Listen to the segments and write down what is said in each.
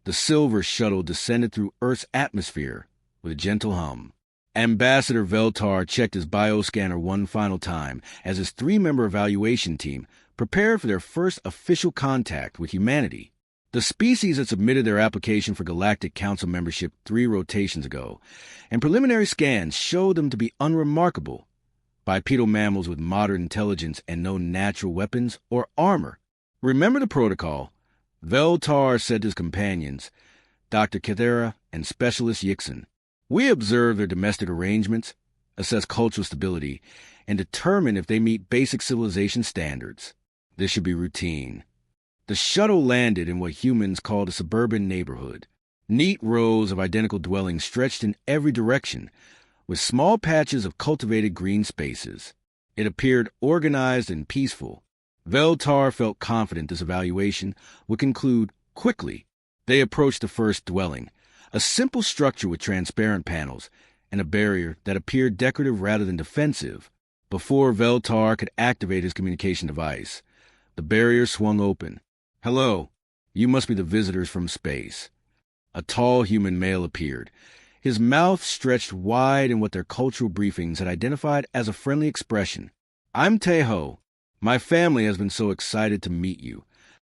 The silver shuttle descended through Earth's atmosphere with a gentle hum. Ambassador Veltar checked his bioscanner one final time as his three-member evaluation team prepared for their first official contact with humanity. The species had submitted their application for Galactic Council membership 3 rotations ago, and preliminary scans showed them to be unremarkable. Bipedal mammals with moderate intelligence and no natural weapons or armor. Remember the protocol, Veltar said to his companions, Dr. Kethera and Specialist Yixon. We observe their domestic arrangements, assess cultural stability, and determine if they meet basic civilization standards. This should be routine. The shuttle landed in what humans called a suburban neighborhood. Neat rows of identical dwellings stretched in every direction, with small patches of cultivated green spaces. It appeared organized and peaceful. Veltar felt confident this evaluation would conclude quickly. They approached the first dwelling, a simple structure with transparent panels and a barrier that appeared decorative rather than defensive. Before Veltar could activate his communication device, the barrier swung open. Hello, you must be the visitors from space. A tall human male appeared, his mouth stretched wide in what their cultural briefings had identified as a friendly expression. I'm Teho. My family has been so excited to meet you.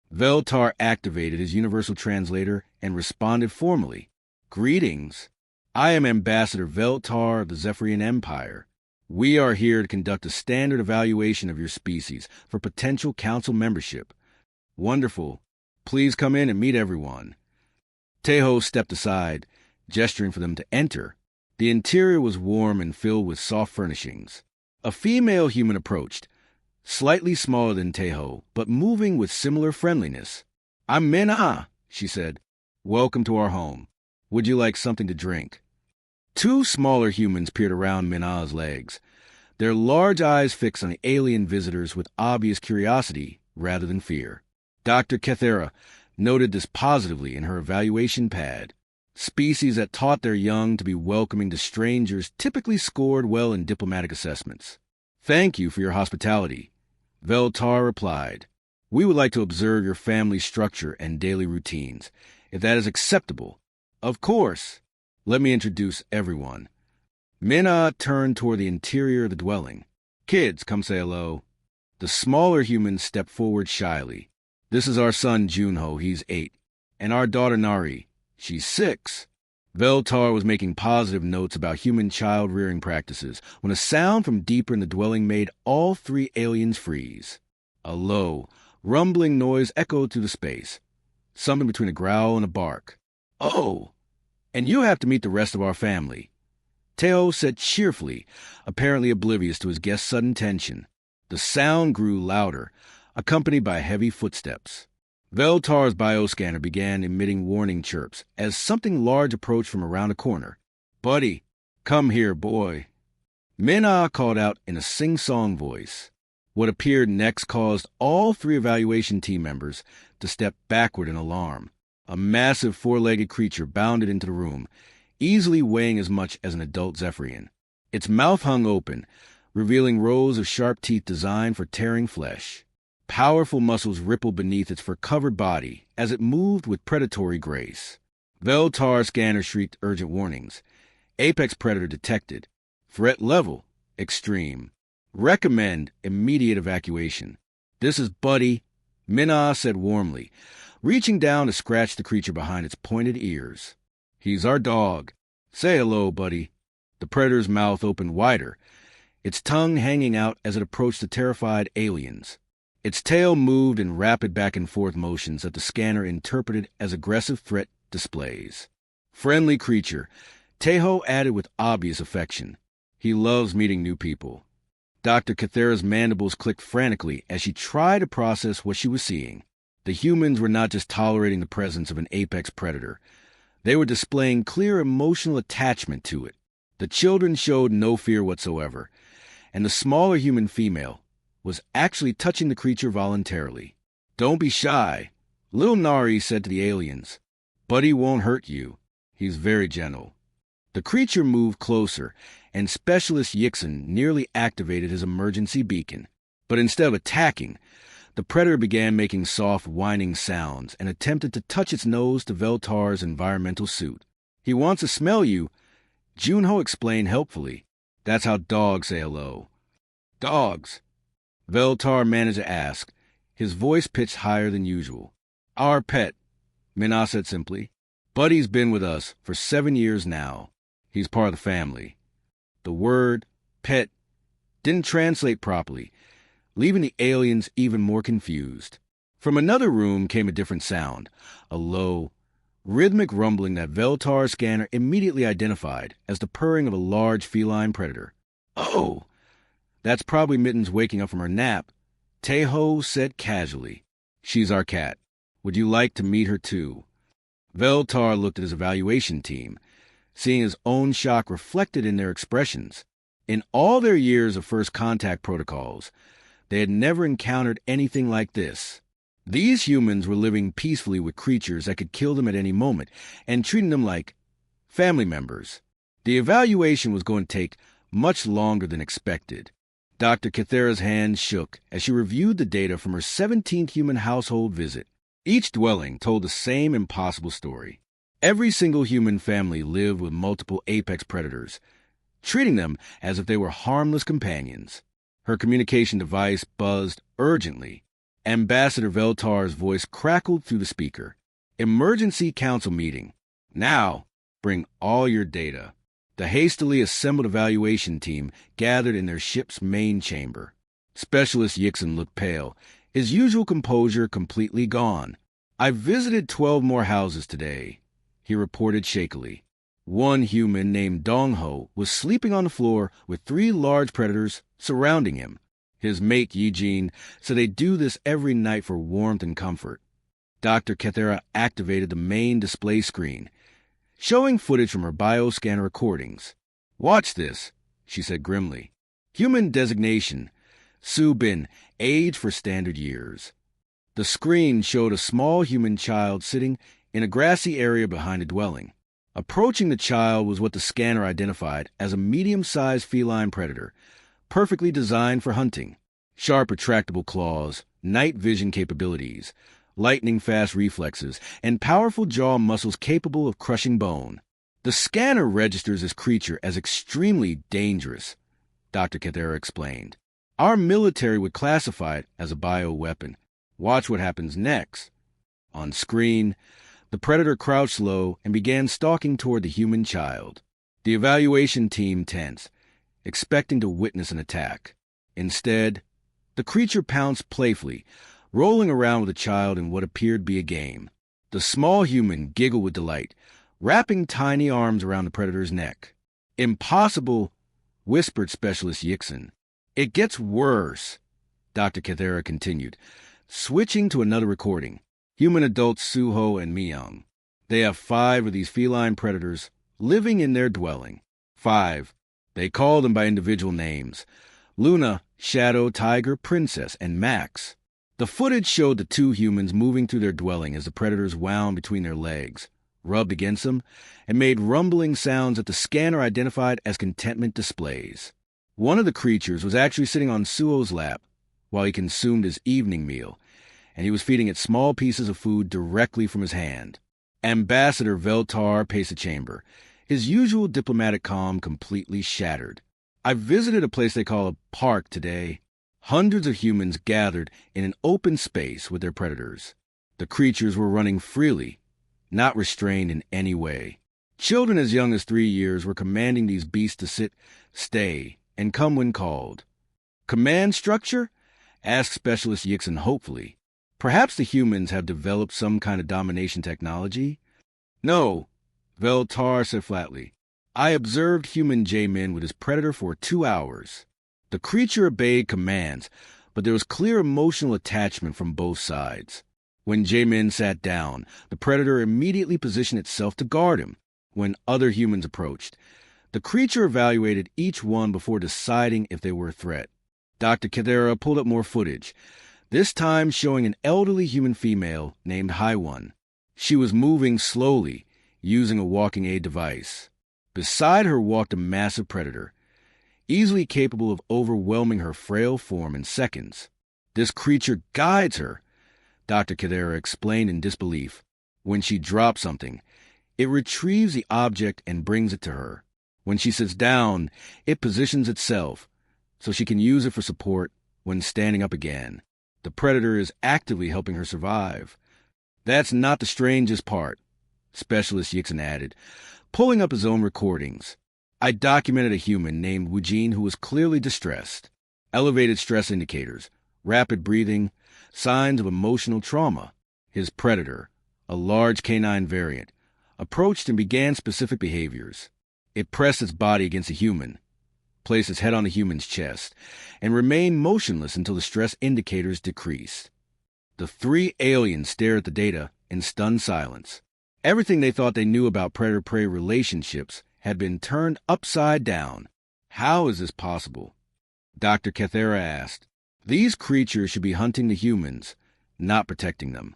Veltar activated his universal translator and responded formally. Greetings. I am Ambassador Veltar of the Zephyrian Empire. We are here to conduct a standard evaluation of your species for potential council membership. Wonderful. Please come in and meet everyone. Teho stepped aside, gesturing for them to enter. The interior was warm and filled with soft furnishings. A female human approached, slightly smaller than Teho, but moving with similar friendliness. I'm Mina, she said. Welcome to our home. Would you like something to drink? 2 smaller humans peered around Mina's legs, their large eyes fixed on the alien visitors with obvious curiosity rather than fear. Dr. Kethera noted this positively in her evaluation pad. Species that taught their young to be welcoming to strangers typically scored well in diplomatic assessments. Thank you for your hospitality, Veltar replied. We would like to observe your family structure and daily routines, if that is acceptable. Of course. Let me introduce everyone. Mina turned toward the interior of the dwelling. Kids, come say hello. The smaller humans stepped forward shyly. This is our son Junho, he's 8, and our daughter Nari, she's 6. Veltar was making positive notes about human child-rearing practices when a sound from deeper in the dwelling made all 3 aliens freeze. A low, rumbling noise echoed through the space, something between a growl and a bark. Oh, and you have to meet the rest of our family, Teo said cheerfully, apparently oblivious to his guest's sudden tension. The sound grew louder, accompanied by heavy footsteps. Veltar's bioscanner began emitting warning chirps as something large approached from around a corner. Buddy, come here, boy. Mina called out in a sing-song voice. What appeared next caused all 3 evaluation team members to step backward in alarm. A massive 4-legged creature bounded into the room, easily weighing as much as an adult Zephyrian. Its mouth hung open, revealing rows of sharp teeth designed for tearing flesh. Powerful muscles rippled beneath its fur-covered body as it moved with predatory grace. Veltar's scanner shrieked urgent warnings. Apex predator detected. Threat level, extreme. Recommend immediate evacuation. This is Buddy, Mina said warmly, reaching down to scratch the creature behind its pointed ears. He's our dog. Say hello, Buddy. The predator's mouth opened wider, its tongue hanging out as it approached the terrified aliens. Its tail moved in rapid back-and-forth motions that the scanner interpreted as aggressive threat displays. Friendly creature, Teho added with obvious affection. He loves meeting new people. Dr. Kethera's mandibles clicked frantically as she tried to process what she was seeing. The humans were not just tolerating the presence of an apex predator. They were displaying clear emotional attachment to it. The children showed no fear whatsoever, and the smaller human female was actually touching the creature voluntarily. Don't be shy, little Nari said to the aliens. Buddy won't hurt you. He's very gentle. The creature moved closer, and Specialist Yixon nearly activated his emergency beacon. But instead of attacking, The predator began making soft, whining sounds and attempted to touch its nose to Veltar's environmental suit. "He wants to smell you," Junho explained helpfully. "That's how dogs say hello." "Dogs?" Veltar managed to ask, his voice pitched higher than usual. "Our pet," Minna said simply. "Buddy's been with us for 7 years now. He's part of the family." The word pet didn't translate properly, leaving the aliens even more confused. From another room came a different sound, a low, rhythmic rumbling that Veltar's scanner immediately identified as the purring of a large feline predator. "Oh, that's probably Mittens waking up from her nap," Teho said casually. "She's our cat. Would you like to meet her too?" Veltar looked at his evaluation team, seeing his own shock reflected in their expressions. In all their years of first contact protocols, they had never encountered anything like this. These humans were living peacefully with creatures that could kill them at any moment and treating them like family members. The evaluation was going to take much longer than expected. Dr. Kathera's hand shook as she reviewed the data from her 17th human household visit. Each dwelling told the same impossible story. Every single human family lived with multiple apex predators, treating them as if they were harmless companions. Her communication device buzzed urgently. Ambassador Veltar's voice crackled through the speaker. "Emergency council meeting. Now, bring all your data." The hastily assembled evaluation team gathered in their ship's main chamber. Specialist Yixon looked pale, his usual composure completely gone. "I visited 12 more houses today," he reported shakily. One human named Dongho was sleeping on the floor with 3 large predators surrounding him. His mate, Yijin, said they do this every night for warmth and comfort. Dr. Kathera activated the main display screen, showing footage from her bioscanner recordings. "Watch this," she said grimly. Human designation, Su Bin, age for standard years. The screen showed a small human child sitting in a grassy area behind a dwelling. Approaching the child was what the scanner identified as a medium-sized feline predator, perfectly designed for hunting. Sharp retractable claws, night vision capabilities, lightning-fast reflexes, and powerful jaw muscles capable of crushing bone. The scanner registers this creature as extremely dangerous, Dr. Kathera explained. "Our military would classify it as a bioweapon. Watch what happens next." On screen, the predator crouched low and began stalking toward the human child. The evaluation team tensed, expecting to witness an attack. Instead, the creature pounced playfully, rolling around with the child in what appeared to be a game. The small human giggled with delight, wrapping tiny arms around the predator's neck. "Impossible," whispered Specialist Yixon. "It gets worse," Dr. Kathera continued, switching to another recording. Human adults Suho and Miyang. They have 5 of these feline predators living in their dwelling. 5. They call them by individual names: Luna, Shadow, Tiger, Princess, and Max. The footage showed the 2 humans moving through their dwelling as the predators wound between their legs, rubbed against them, and made rumbling sounds that the scanner identified as contentment displays. One of the creatures was actually sitting on Suo's lap while he consumed his evening meal, and he was feeding it small pieces of food directly from his hand. Ambassador Veltar paced the chamber, his usual diplomatic calm completely shattered. "I visited a place they call a park today." Hundreds of humans gathered in an open space with their predators. The creatures were running freely, not restrained in any way. Children as young as 3 years were commanding these beasts to sit, stay, and come when called. "Command structure?" asked Specialist Yixon hopefully. "Perhaps the humans have developed some kind of domination technology?" "No," Veltar said flatly. "I observed human J-Men with his predator for 2 hours. The creature obeyed commands, but there was clear emotional attachment from both sides. When J-Men sat down, the predator immediately positioned itself to guard him. When other humans approached, the creature evaluated each one before deciding if they were a threat." Dr. Kathera pulled up more footage, this time showing an elderly human female named Haiwan. She was moving slowly, using a walking aid device. Beside her walked a massive predator, easily capable of overwhelming her frail form in seconds. This creature guides her, Dr. Cadera explained in disbelief. When she drops something, it retrieves the object and brings it to her. When she sits down, it positions itself so she can use it for support when standing up again. The predator is actively helping her survive. That's not the strangest part, Specialist Yixon added, pulling up his own recordings. I documented a human named Wujin who was clearly distressed. Elevated stress indicators, rapid breathing, signs of emotional trauma. His predator, a large canine variant, approached and began specific behaviors. It pressed its body against a human, placed its head on the human's chest, and remained motionless until the stress indicators decreased. The three aliens stared at the data in stunned silence. Everything they thought they knew about predator-prey relationships had been turned upside down. How is this possible? Dr. Cathera asked. These creatures should be hunting the humans, not protecting them.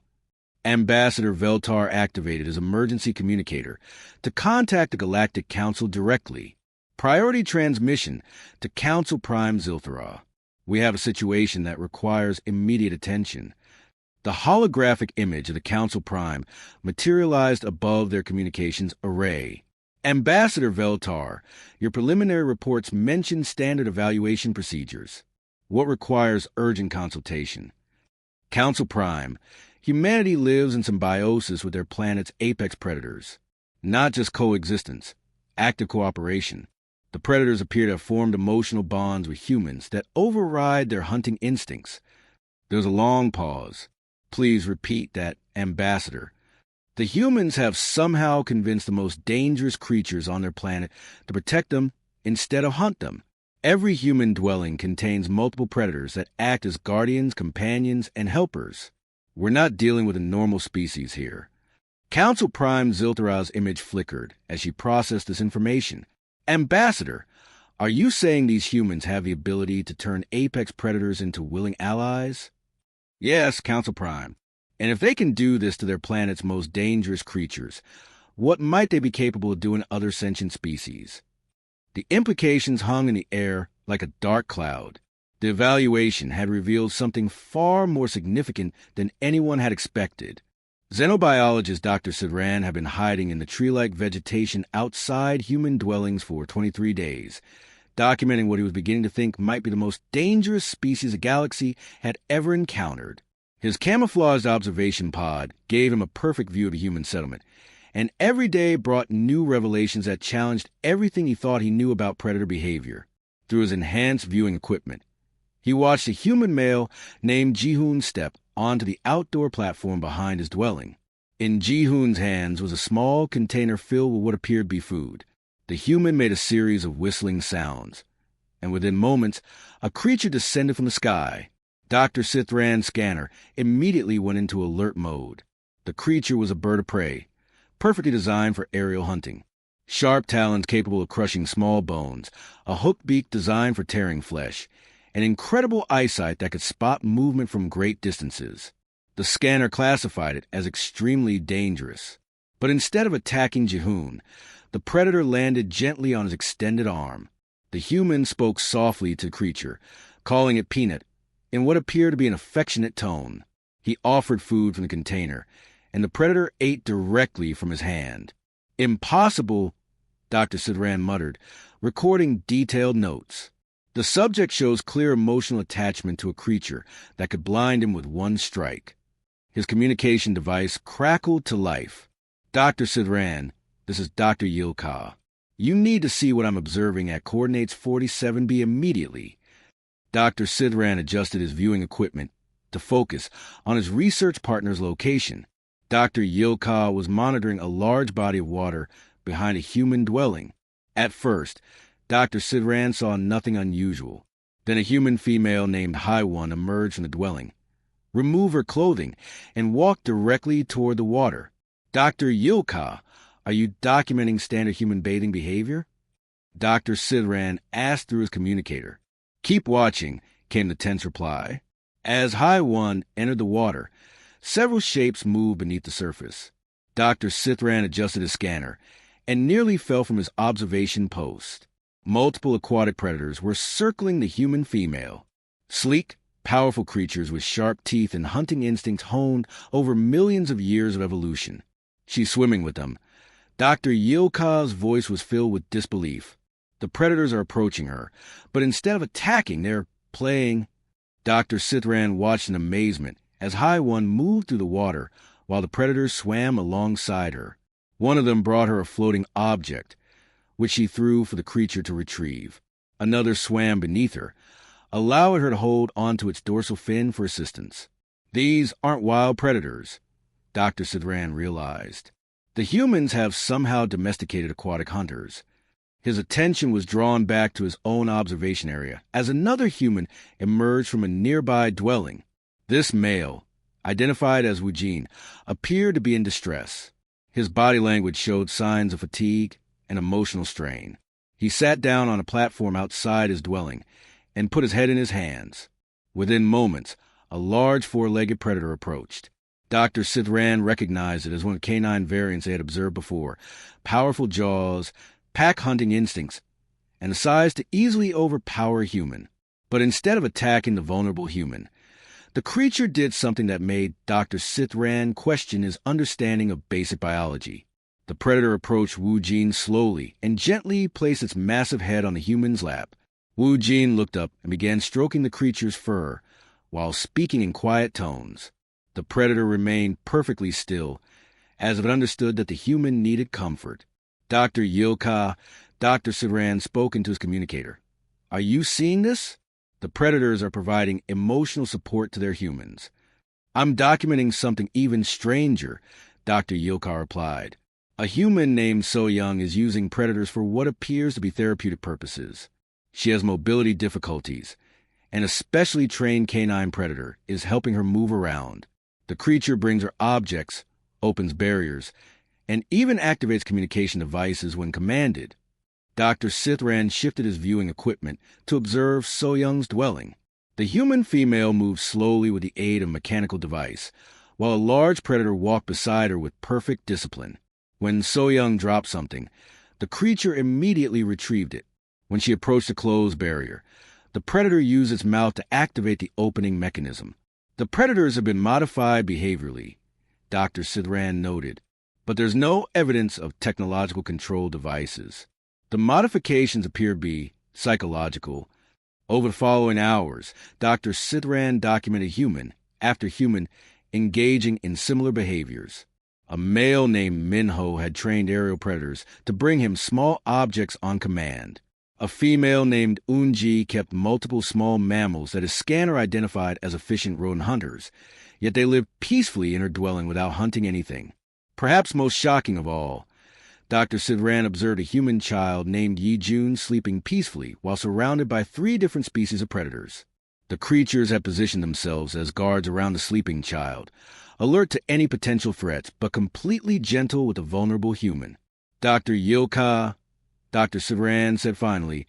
Ambassador Veltar activated his emergency communicator to contact the Galactic Council directly. Priority transmission to Council Prime Zilthara. We have a situation that requires immediate attention. The holographic image of the Council Prime materialized above their communications array. Ambassador Veltar, your preliminary reports mention standard evaluation procedures. What requires urgent consultation? Council Prime, humanity lives in symbiosis with their planet's apex predators. Not just coexistence, active cooperation. The predators appear to have formed emotional bonds with humans that override their hunting instincts. There's a long pause. Please repeat that, Ambassador. The humans have somehow convinced the most dangerous creatures on their planet to protect them instead of hunt them. Every human dwelling contains multiple predators that act as guardians, companions, and helpers. We're not dealing with a normal species here. Council Prime Zilthara's image flickered as she processed this information. Ambassador, are you saying these humans have the ability to turn apex predators into willing allies? Yes, Council Prime. And if they can do this to their planet's most dangerous creatures, what might they be capable of doing to other sentient species? The implications hung in the air like a dark cloud. The evaluation had revealed something far more significant than anyone had expected. Xenobiologist Dr. Sidran had been hiding in the tree-like vegetation outside human dwellings for 23 days, documenting what he was beginning to think might be the most dangerous species the galaxy had ever encountered. His camouflaged observation pod gave him a perfect view of the human settlement, and every day brought new revelations that challenged everything he thought he knew about predator behavior. Through his enhanced viewing equipment, he watched a human male named Jihoon step onto the outdoor platform behind his dwelling. In Jihoon's hands was a small container filled with what appeared to be food. The human made a series of whistling sounds, and within moments, a creature descended from the sky. Dr. Sithran's scanner immediately went into alert mode. The creature was a bird of prey, perfectly designed for aerial hunting. Sharp talons capable of crushing small bones, a hooked beak designed for tearing flesh, and incredible eyesight that could spot movement from great distances. The scanner classified it as extremely dangerous. But instead of attacking Jihoon, the predator landed gently on his extended arm. The human spoke softly to the creature, calling it Peanut, in what appeared to be an affectionate tone. He offered food from the container, and the predator ate directly from his hand. Impossible, Dr. Sidran muttered, recording detailed notes. The subject shows clear emotional attachment to a creature that could blind him with one strike. His communication device crackled to life. Dr. Sidran, this is Dr. Yilka. You need to see what I'm observing at coordinates 47B immediately. Dr. Sidran adjusted his viewing equipment to focus on his research partner's location. Dr. Yilka was monitoring a large body of water behind a human dwelling. At first, Dr. Sidran saw nothing unusual. Then a human female named Haiwan emerged from the dwelling, removed her clothing, and walked directly toward the water. Dr. Yilka, are you documenting standard human bathing behavior? Dr. Sidran asked through his communicator. Keep watching, came the tense reply. As Haiwan entered the water, several shapes moved beneath the surface. Dr. Sithran adjusted his scanner and nearly fell from his observation post. Multiple aquatic predators were circling the human female. Sleek, powerful creatures with sharp teeth and hunting instincts honed over millions of years of evolution. She's swimming with them. Dr. Yilka's voice was filled with disbelief. The predators are approaching her, but instead of attacking, they're playing. Dr. Sithran watched in amazement as High One moved through the water while the predators swam alongside her. One of them brought her a floating object, which she threw for the creature to retrieve. Another swam beneath her, allowing her to hold onto its dorsal fin for assistance. These aren't wild predators, Dr. Sithran realized. The humans have somehow domesticated aquatic hunters. His attention was drawn back to his own observation area as another human emerged from a nearby dwelling. This male, identified as Wujin, appeared to be in distress. His body language showed signs of fatigue and emotional strain. He sat down on a platform outside his dwelling and put his head in his hands. Within moments, a large four-legged predator approached. Dr. Sithran recognized it as one of the canine variants they had observed before. Powerful jaws, pack-hunting instincts, and a size to easily overpower a human. But instead of attacking the vulnerable human, the creature did something that made Dr. Sithran question his understanding of basic biology. The predator approached Wu Jin slowly and gently placed its massive head on the human's lap. Wu Jin looked up and began stroking the creature's fur while speaking in quiet tones. The predator remained perfectly still, as if it understood that the human needed comfort. Dr. Yilka, Dr. Sithran spoke into his communicator. "Are you seeing this? The predators are providing emotional support to their humans." "I'm documenting something even stranger," Dr. Yilka replied. "A human named So Young is using predators for what appears to be therapeutic purposes. She has mobility difficulties. An especially trained canine predator is helping her move around. The creature brings her objects, opens barriers, and even activates communication devices when commanded." Dr. Sithran shifted his viewing equipment to observe So Young's dwelling. The human female moved slowly with the aid of a mechanical device, while a large predator walked beside her with perfect discipline. When So Young dropped something, the creature immediately retrieved it. When she approached the closed barrier, the predator used its mouth to activate the opening mechanism. "The predators have been modified behaviorally," Dr. Sithran noted, "but there's no evidence of technological control devices. The modifications appear to be psychological." Over the following hours, Dr. Sithran documented human after human engaging in similar behaviors. A male named Minho had trained aerial predators to bring him small objects on command. A female named Unji kept multiple small mammals that his scanner identified as efficient rodent hunters, yet they lived peacefully in her dwelling without hunting anything. Perhaps most shocking of all, Dr. Sithran observed a human child named Yi Jun sleeping peacefully while surrounded by 3 different species of predators. The creatures had positioned themselves as guards around the sleeping child, alert to any potential threats, but completely gentle with the vulnerable human. Dr. Yilka, Dr. Sithran said finally,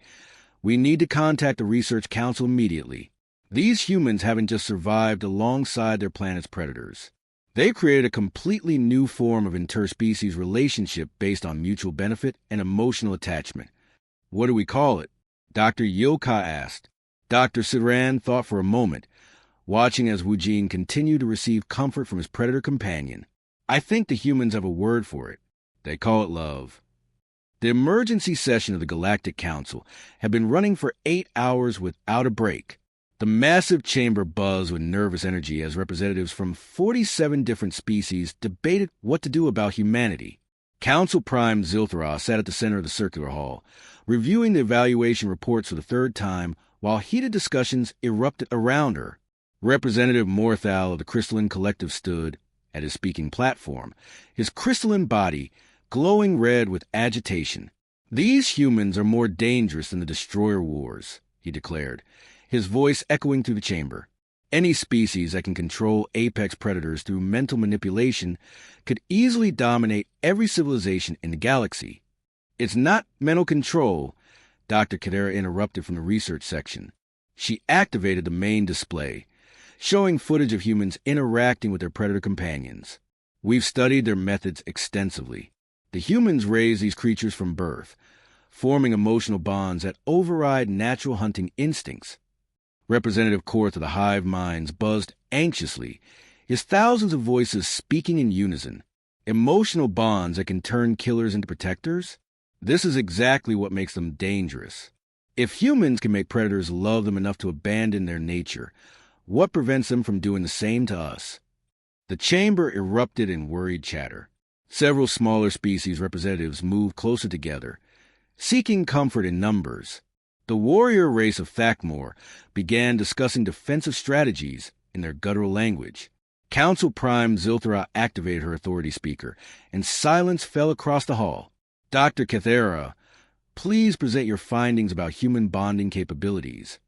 "We need to contact the Research Council immediately. These humans haven't just survived alongside their planet's predators. They created a completely new form of interspecies relationship based on mutual benefit and emotional attachment. What do we call it?" Dr. Yilka asked. Dr. Sithran thought for a moment, watching as Wujin continued to receive comfort from his predator companion. "I think the humans have a word for it. They call it love." The emergency session of the Galactic Council had been running for 8 hours without a break. The massive chamber buzzed with nervous energy as representatives from 47 different species debated what to do about humanity. Council Prime Zilthra sat at the center of the circular hall, reviewing the evaluation reports for the 3rd time while heated discussions erupted around her. Representative Morthal of the Crystalline Collective stood at his speaking platform, his crystalline body glowing red with agitation. "These humans are more dangerous than the Destroyer Wars," he declared, his voice echoing through the chamber. "Any species that can control apex predators through mental manipulation could easily dominate every civilization in the galaxy." "It's not mental control," Dr. Kadera interrupted from the research section. She activated the main display, showing footage of humans interacting with their predator companions. "We've studied their methods extensively. The humans raise these creatures from birth, forming emotional bonds that override natural hunting instincts. Representative Korth of the Hive Minds buzzed anxiously, his thousands of voices speaking in unison. Emotional bonds that can turn killers into protectors? This is exactly what makes them dangerous. If humans can make predators love them enough to abandon their nature, what prevents them from doing the same to us? The chamber erupted in worried chatter. Several smaller species representatives moved closer together, seeking comfort in numbers. The warrior race of Thakmor began discussing defensive strategies in their guttural language. Council Prime Zilthara activated her authority speaker, and silence fell across the hall. Dr. Kethera, please present your findings about human bonding capabilities.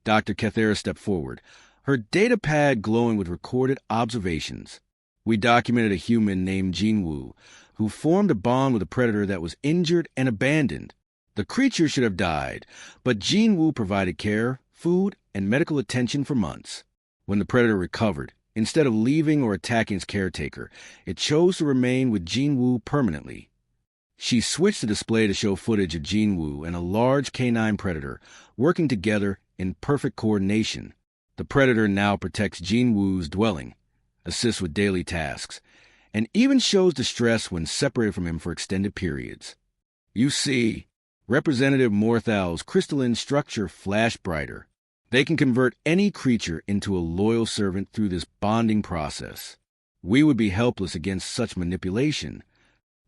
Dr. Kethera stepped forward, her datapad glowing with recorded observations. We documented a human named Jinwoo, who formed a bond with a predator that was injured and abandoned. The creature should have died, but Jinwoo provided care, food, and medical attention for months. When the predator recovered, instead of leaving or attacking its caretaker, it chose to remain with Jinwoo permanently. She switched the display to show footage of Jinwoo and a large canine predator working together in perfect coordination. The predator now protects Jinwoo's dwelling, assists with daily tasks, and even shows distress when separated from him for extended periods. You see, Representative Morthal's crystalline structure flashed brighter. They can convert any creature into a loyal servant through this bonding process. We would be helpless against such manipulation.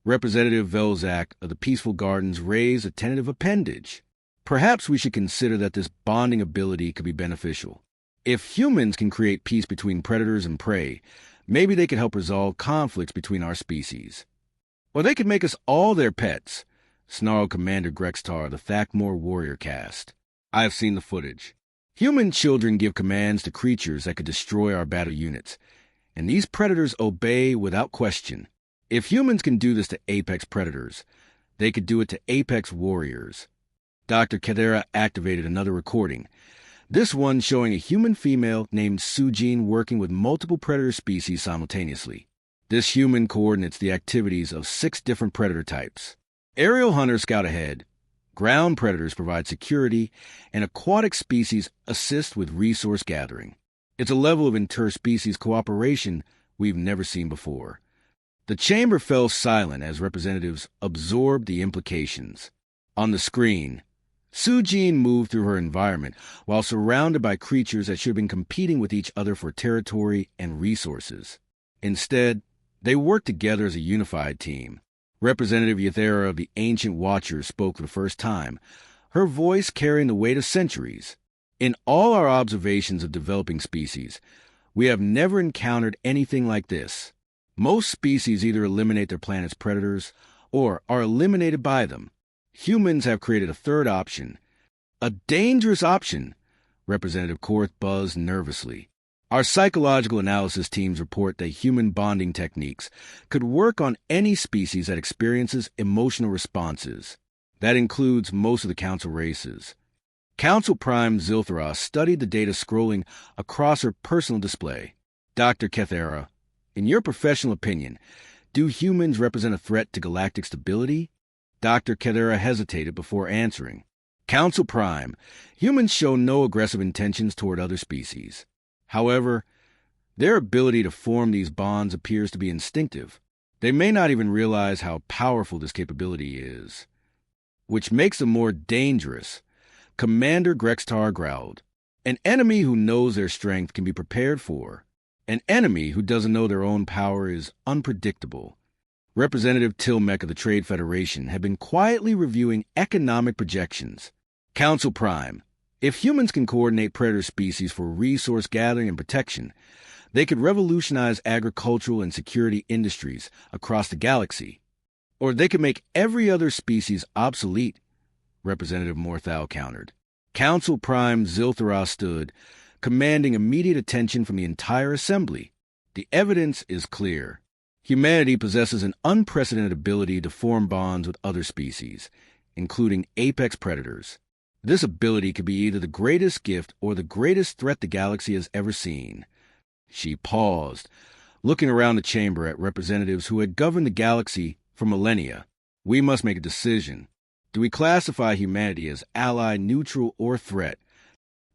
Representative Velzak of the Peaceful Gardens raised a tentative appendage. Perhaps we should consider that this bonding ability could be beneficial. If humans can create peace between predators and prey, maybe they could help resolve conflicts between our species. Or they could make us all their pets, snarled Commander Grextar of the Thakmor warrior caste. I have seen the footage. Human children give commands to creatures that could destroy our battle units, and these predators obey without question. If humans can do this to apex predators, they could do it to apex warriors. Dr. Kethera activated another recording, this one showing a human female named Sujin working with multiple predator species simultaneously. This human coordinates the activities of 6 different predator types. Aerial hunters scout ahead, ground predators provide security, and aquatic species assist with resource gathering. It's a level of interspecies cooperation we've never seen before. The chamber fell silent as representatives absorbed the implications. On the screen, Sujin moved through her environment while surrounded by creatures that should have been competing with each other for territory and resources. Instead, they worked together as a unified team. Representative Yathera of the Ancient Watchers spoke for the first time, her voice carrying the weight of centuries. In all our observations of developing species, we have never encountered anything like this. Most species either eliminate their planet's predators or are eliminated by them. Humans have created a third option. A dangerous option, Representative Korth buzzed nervously. Our psychological analysis teams report that human bonding techniques could work on any species that experiences emotional responses. That includes most of the Council races. Council Prime Zilthara studied the data scrolling across her personal display. Dr. Kethera, in your professional opinion, do humans represent a threat to galactic stability? Dr. Kethera hesitated before answering. Council Prime, humans show no aggressive intentions toward other species. However, their ability to form these bonds appears to be instinctive. They may not even realize how powerful this capability is. Which makes them more dangerous. Commander Grextar growled. An enemy who knows their strength can be prepared for. An enemy who doesn't know their own power is unpredictable. Representative Tilmek of the Trade Federation had been quietly reviewing economic projections. Council Prime, if humans can coordinate predator species for resource gathering and protection, they could revolutionize agricultural and security industries across the galaxy. Or they could make every other species obsolete, Representative Morthal countered. Council Prime Zilthara stood, commanding immediate attention from the entire assembly. The evidence is clear. Humanity possesses an unprecedented ability to form bonds with other species, including apex predators. This ability could be either the greatest gift or the greatest threat the galaxy has ever seen. She paused, looking around the chamber at representatives who had governed the galaxy for millennia. We must make a decision. Do we classify humanity as ally, neutral, or threat?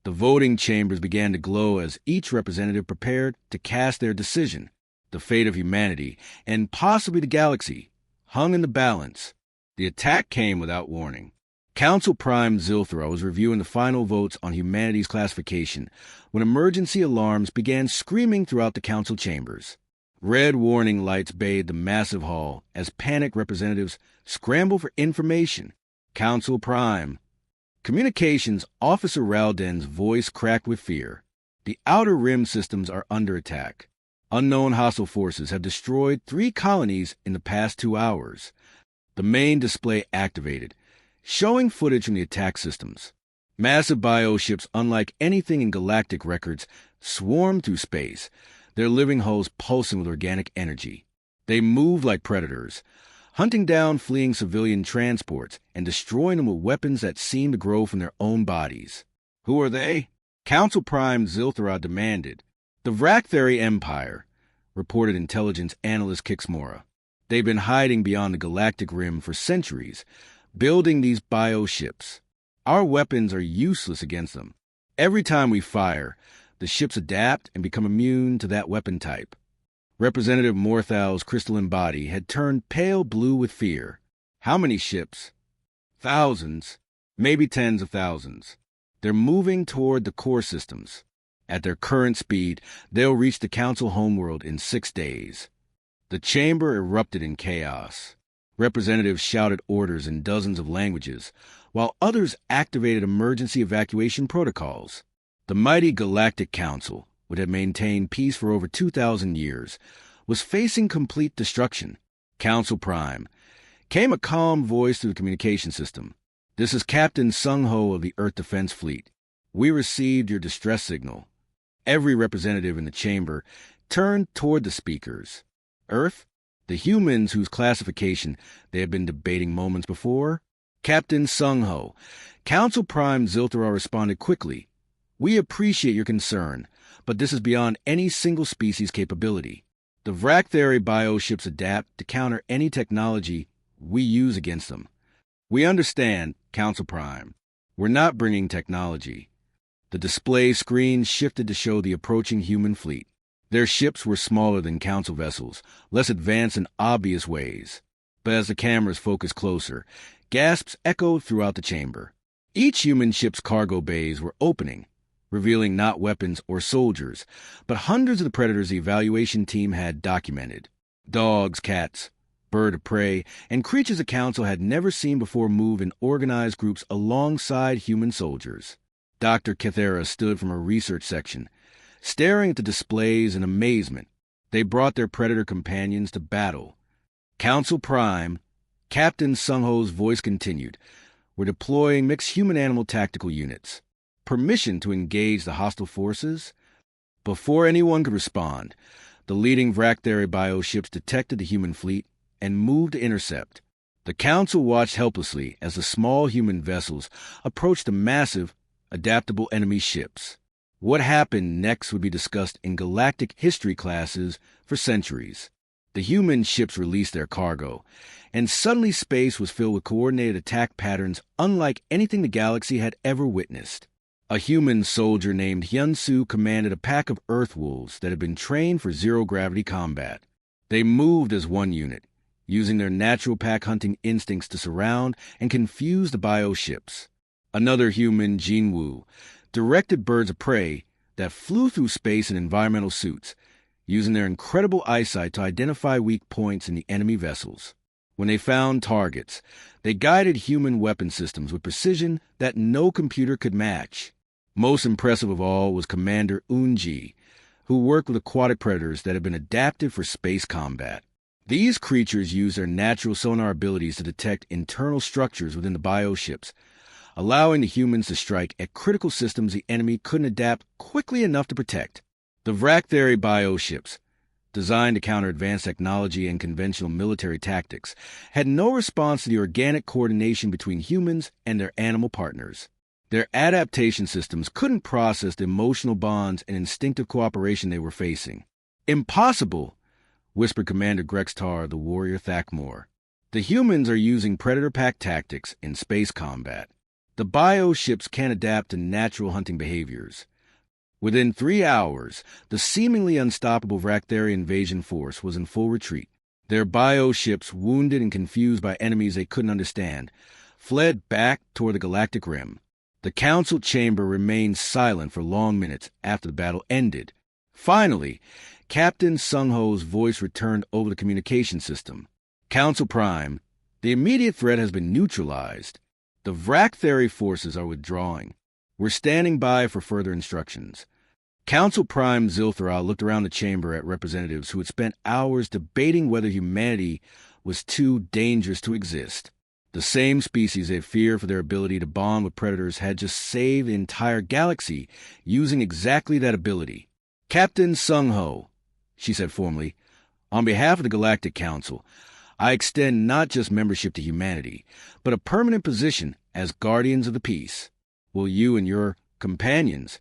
The voting chambers began to glow as each representative prepared to cast their decision. The fate of humanity, and possibly the galaxy, hung in the balance. The attack came without warning. Council Prime Zilthra was reviewing the final votes on humanity's classification when emergency alarms began screaming throughout the council chambers. Red warning lights bathed the massive hall as panicked representatives scrambled for information. Council Prime. Communications Officer Ralden's voice cracked with fear. The Outer Rim systems are under attack. Unknown hostile forces have destroyed 3 colonies in the past 2 hours. The main display activated, showing footage from the attack systems. Massive bioships unlike anything in galactic records swarm through space, their living hulls pulsing with organic energy. They move like predators, hunting down fleeing civilian transports and destroying them with weapons that seem to grow from their own bodies. Who are they? Council Prime Zilthra demanded. The Vrakthari Empire, reported intelligence analyst Kixmora. They've been hiding beyond the galactic rim for centuries, building these bioships. Our weapons are useless against them. Every time we fire, the ships adapt and become immune to that weapon type. Representative Morthal's crystalline body had turned pale blue with fear. How many ships? Thousands, maybe tens of thousands. They're moving toward the core systems. At their current speed, they'll reach the Council homeworld in 6 days. The chamber erupted in chaos. Representatives shouted orders in dozens of languages, while others activated emergency evacuation protocols. The mighty Galactic Council, which had maintained peace for over 2,000 years, was facing complete destruction. Council Prime. Came a calm voice through the communication system. This is Captain Sung-Ho of the Earth Defense Fleet. We received your distress signal. Every representative in the chamber turned toward the speakers. Earth? The humans whose classification they had been debating moments before? Captain Sung-Ho. Council Prime Zilthra responded quickly. We appreciate your concern, but this is beyond any single species' capability. The Vrakthari bioships adapt to counter any technology we use against them. We understand, Council Prime. We're not bringing technology. The display screen shifted to show the approaching human fleet. Their ships were smaller than Council vessels, less advanced in obvious ways. But as the cameras focused closer, gasps echoed throughout the chamber. Each human ship's cargo bays were opening, revealing not weapons or soldiers, but hundreds of the predators the evaluation team had documented. Dogs, cats, bird of prey, and creatures the Council had never seen before move in organized groups alongside human soldiers. Dr. Kethera stood from her research section, staring at the displays in amazement. They brought their predator companions to battle. Council Prime, Captain Sung-Ho's voice continued. We're deploying mixed human-animal tactical units. Permission to engage the hostile forces? Before anyone could respond, the leading Vrakthari bioships detected the human fleet and moved to intercept. The Council watched helplessly as the small human vessels approached the massive, adaptable enemy ships. What happened next would be discussed in galactic history classes for centuries. The human ships released their cargo, and suddenly space was filled with coordinated attack patterns unlike anything the galaxy had ever witnessed. A human soldier named Hyunsu commanded a pack of Earth wolves that had been trained for zero-gravity combat. They moved as one unit, using their natural pack-hunting instincts to surround and confuse the bioships. Another human, Jinwoo, directed birds of prey that flew through space in environmental suits, using their incredible eyesight to identify weak points in the enemy vessels. When they found targets, they guided human weapon systems with precision that no computer could match. Most impressive of all was Commander Unji, who worked with aquatic predators that had been adapted for space combat. These creatures used their natural sonar abilities to detect internal structures within the bioships, allowing the humans to strike at critical systems the enemy couldn't adapt quickly enough to protect. The Vrakthari bioships, designed to counter advanced technology and conventional military tactics, had no response to the organic coordination between humans and their animal partners. Their adaptation systems couldn't process the emotional bonds and instinctive cooperation they were facing. Impossible, whispered Commander Grextar, the warrior Thakmor. The humans are using predator pack tactics in space combat. The bioships can't adapt to natural hunting behaviors. Within 3 hours, the seemingly unstoppable Vractheri invasion force was in full retreat. Their bioships, wounded and confused by enemies they couldn't understand, fled back toward the galactic rim. The council chamber remained silent for long minutes after the battle ended. Finally, Captain Sung-Ho's voice returned over the communication system. Council Prime, the immediate threat has been neutralized. The Vractheri forces are withdrawing. We're standing by for further instructions. Council Prime Zilthral looked around the chamber at representatives who had spent hours debating whether humanity was too dangerous to exist. The same species they feared for their ability to bond with predators had just saved the entire galaxy using exactly that ability. Captain Sung-Ho, she said formally, on behalf of the Galactic Council, I extend not just membership to humanity, but a permanent position as Guardians of the Peace. Will you and your companions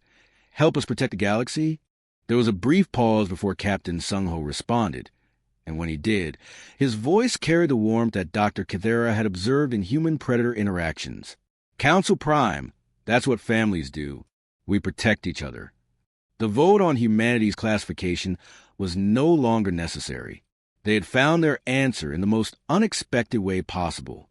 help us protect the galaxy? There was a brief pause before Captain Sung-Ho responded, and when he did, his voice carried the warmth that Dr. Kithera had observed in human-predator interactions. Council Prime, that's what families do. We protect each other. The vote on humanity's classification was no longer necessary. They had found their answer in the most unexpected way possible.